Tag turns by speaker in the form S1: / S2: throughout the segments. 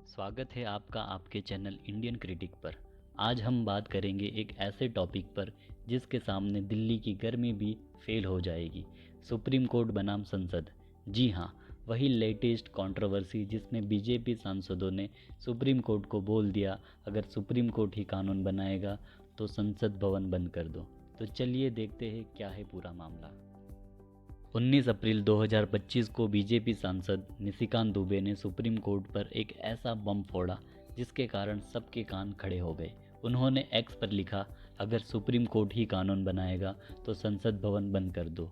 S1: स्वागत है आपका आपके चैनल इंडियन क्रिटिक पर। आज हम बात करेंगे एक ऐसे टॉपिक पर जिसके सामने दिल्ली की गर्मी भी फेल हो जाएगी। सुप्रीम कोर्ट बनाम संसद। जी हाँ, वही लेटेस्ट कंट्रोवर्सी जिसमें बीजेपी सांसदों ने सुप्रीम कोर्ट को बोल दिया अगर सुप्रीम कोर्ट ही कानून बनाएगा तो संसद भवन बंद कर दो। तो चलिए देखते हैं क्या है पूरा मामला। 19 अप्रैल 2025 को बीजेपी सांसद निशिकांत दुबे ने सुप्रीम कोर्ट पर एक ऐसा बम फोड़ा जिसके कारण सबके कान खड़े हो गए। उन्होंने एक्स पर लिखा, अगर सुप्रीम कोर्ट ही कानून बनाएगा तो संसद भवन बंद कर दो।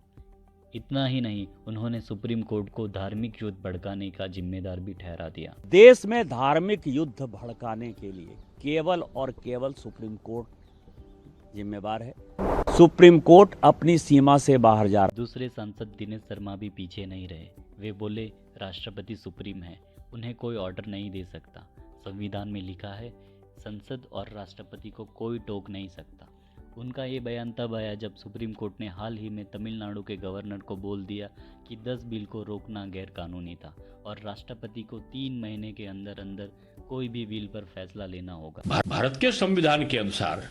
S1: इतना ही नहीं, उन्होंने सुप्रीम कोर्ट को धार्मिक युद्ध भड़काने का जिम्मेदार भी ठहरा दिया।
S2: देश में धार्मिक युद्ध भड़काने के लिए केवल और केवल सुप्रीम कोर्ट जिम्मेवार है। सुप्रीम कोर्ट अपनी सीमा से बाहर जा रहा।
S1: दूसरे सांसद दिनेश शर्मा भी पीछे नहीं रहे। वे बोले, राष्ट्रपति सुप्रीम है, उन्हें कोई ऑर्डर नहीं दे सकता। संविधान में लिखा है संसद और राष्ट्रपति को कोई टोक नहीं सकता। उनका ये बयान तब आया जब सुप्रीम कोर्ट ने हाल ही में तमिलनाडु के गवर्नर को बोल दिया कि 10 बिल को रोकना गैर कानूनी था और राष्ट्रपति को 3 महीने के अंदर अंदर कोई भी बिल पर फैसला लेना होगा।
S3: भारत के संविधान के अनुसार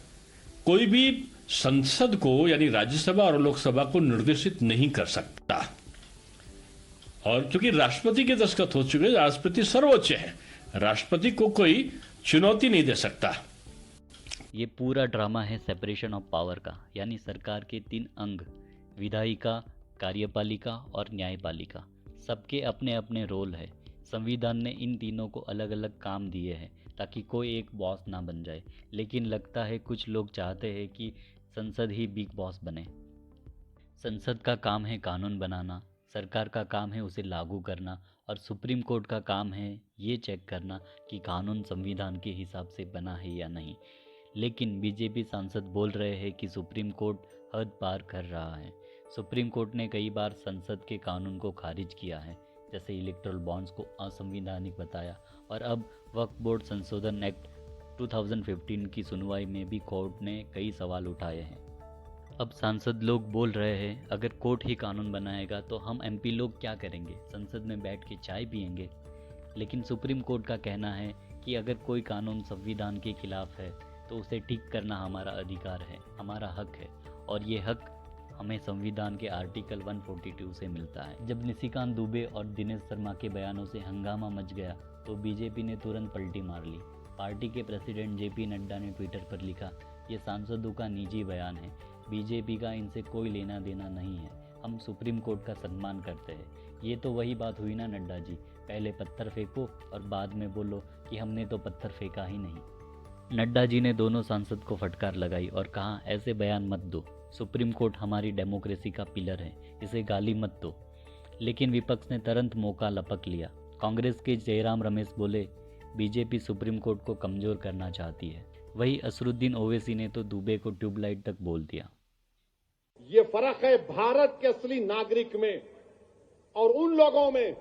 S3: कोई भी संसद को यानी राज्यसभा और लोकसभा को निर्देशित नहीं कर सकता, और क्योंकि राष्ट्रपति के दस्तखत हो चुके, राष्ट्रपति सर्वोच्च है, राष्ट्रपति को कोई चुनौती नहीं दे सकता।
S1: ये पूरा ड्रामा है सेपरेशन ऑफ पावर का, यानी सरकार के 3 अंग, विधायिका, कार्यपालिका और न्यायपालिका। सबके अपने अपने रोल है। संविधान ने इन तीनों को अलग अलग काम दिए हैं ताकि कोई एक बॉस ना बन जाए, लेकिन लगता है कुछ लोग चाहते हैं कि संसद ही बिग बॉस बने। संसद का काम है कानून बनाना, सरकार का काम है उसे लागू करना और सुप्रीम कोर्ट का काम है ये चेक करना कि कानून संविधान के हिसाब से बना है या नहीं। लेकिन बीजेपी सांसद बोल रहे हैं कि सुप्रीम कोर्ट हद पार कर रहा है। सुप्रीम कोर्ट ने कई बार संसद के कानून को खारिज किया है, जैसे इलेक्टोरल बॉन्ड्स को असंवैधानिक बताया, और अब वक्फ बोर्ड संशोधन एक्ट 2015 की सुनवाई में भी कोर्ट ने कई सवाल उठाए हैं। अब सांसद लोग बोल रहे हैं अगर कोर्ट ही कानून बनाएगा तो हम एमपी लोग क्या करेंगे, संसद में बैठ के चाय पियेंगे। लेकिन सुप्रीम कोर्ट का कहना है कि अगर कोई कानून संविधान के खिलाफ है तो उसे ठीक करना हमारा अधिकार है, हमारा हक है, और ये हक हमें संविधान के आर्टिकल 142 से मिलता है। जब निशिकांत दुबे और दिनेश शर्मा के बयानों से हंगामा मच गया तो बीजेपी ने तुरंत पलटी मार ली। पार्टी के प्रेसिडेंट जेपी नड्डा ने ट्विटर पर लिखा, ये सांसदों का निजी बयान है, बीजेपी का इनसे कोई लेना देना नहीं है, हम सुप्रीम कोर्ट का सम्मान करते हैं। ये तो वही बात हुई ना नड्डा जी, पहले पत्थर फेंको और बाद में बोलो कि हमने तो पत्थर फेंका ही नहीं। नड्डा जी ने दोनों सांसद को फटकार लगाई और कहा, ऐसे बयान मत दो, सुप्रीम कोर्ट हमारी डेमोक्रेसी का पिलर है, इसे गाली मत दो। लेकिन विपक्ष ने तुरंत मौका लपक लिया। कांग्रेस के जयराम रमेश बोले, बीजेपी सुप्रीम कोर्ट को कमज़ोर करना चाहती है। वही असरुद्दीन ओवैसी ने तो दुबे को ट्यूबलाइट तक बोल दिया।
S4: ये फर्क है भारत के असली नागरिक में और उन लोगों में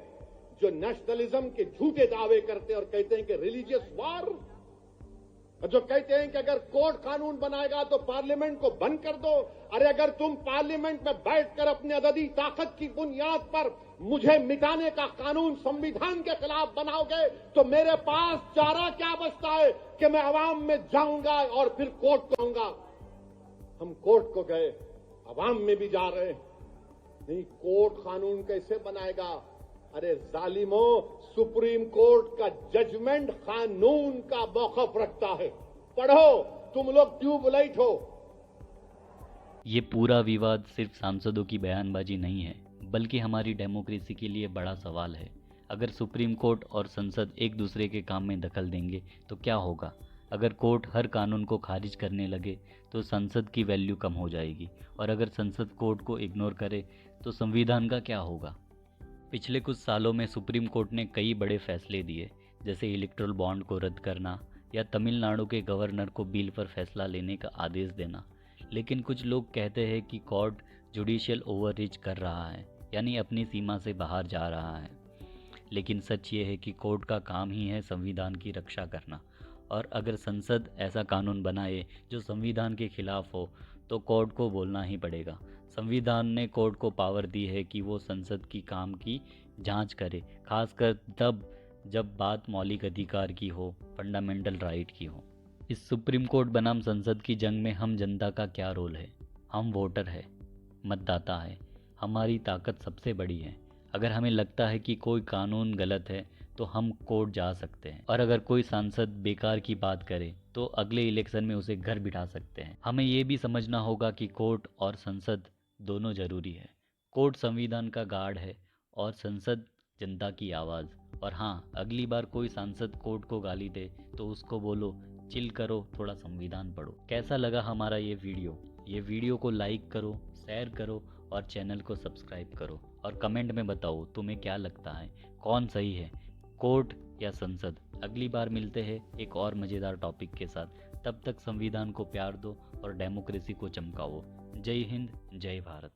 S4: जो नेशनलिज्म के झूठे दावे करते हैं और कहते हैं कि रिलीजियस वार, और जो कहते हैं कि अगर कोर्ट कानून बनाएगा तो पार्लियामेंट को बंद कर दो। अरे अगर तुम पार्लियामेंट में बैठकर अपने अददी ताकत की बुनियाद पर मुझे मिटाने का कानून संविधान के खिलाफ बनाओगे तो मेरे पास चारा क्या बचता है कि मैं अवाम में जाऊंगा और फिर कोर्ट को कहूंगा। हम कोर्ट को गए, अवाम में भी जा रहे हैं, नहीं कोर्ट कानून कैसे बनाएगा। अरे जालिमों, सुप्रीम कोर्ट का जजमेंट कानून का मौकफ रखता है, पढ़ो, तुम लोग ट्यूबलाइट हो।
S1: ये पूरा विवाद सिर्फ सांसदों की बयानबाजी नहीं है, बल्कि हमारी डेमोक्रेसी के लिए बड़ा सवाल है। अगर सुप्रीम कोर्ट और संसद एक दूसरे के काम में दखल देंगे तो क्या होगा? अगर कोर्ट हर कानून को खारिज करने लगे तो संसद की वैल्यू कम हो जाएगी, और अगर संसद कोर्ट को इग्नोर करे तो संविधान का क्या होगा? पिछले कुछ सालों में सुप्रीम कोर्ट ने कई बड़े फैसले दिए, जैसे इलेक्टोरल बॉन्ड को रद्द करना या तमिलनाडु के गवर्नर को बिल पर फैसला लेने का आदेश देना। लेकिन कुछ लोग कहते हैं कि कोर्ट जुडिशियल ओवररीच कर रहा है, यानी अपनी सीमा से बाहर जा रहा है। लेकिन सच ये है कि कोर्ट का काम ही है संविधान की रक्षा करना, और अगर संसद ऐसा कानून बनाए जो संविधान के खिलाफ हो तो कोर्ट को बोलना ही पड़ेगा। संविधान ने कोर्ट को पावर दी है कि वो संसद की काम की जांच करे, खासकर तब जब बात मौलिक अधिकार की हो, फंडामेंटल राइट की हो। इस सुप्रीम कोर्ट बनाम संसद की जंग में हम जनता का क्या रोल है? हम वोटर है, मतदाता है, हमारी ताकत सबसे बड़ी है। अगर हमें लगता है कि कोई कानून गलत है तो हम कोर्ट जा सकते हैं, और अगर कोई सांसद बेकार की बात करे तो अगले इलेक्शन में उसे घर बिठा सकते हैं। हमें ये भी समझना होगा कि कोर्ट और संसद दोनों जरूरी है। कोर्ट संविधान का गार्ड है और संसद जनता की आवाज़। और हाँ, अगली बार कोई सांसद कोर्ट को गाली दे तो उसको बोलो, चिल करो, थोड़ा संविधान पढ़ो। कैसा लगा हमारा ये वीडियो? ये वीडियो को लाइक करो, शेयर करो और चैनल को सब्सक्राइब करो, और कमेंट में बताओ तुम्हें क्या लगता है, कौन सही है, कोर्ट या संसद। अगली बार मिलते हैं एक और मज़ेदार टॉपिक के साथ। तब तक संविधान को प्यार दो और डेमोक्रेसी को चमकाओ। जय हिंद, जय भारत।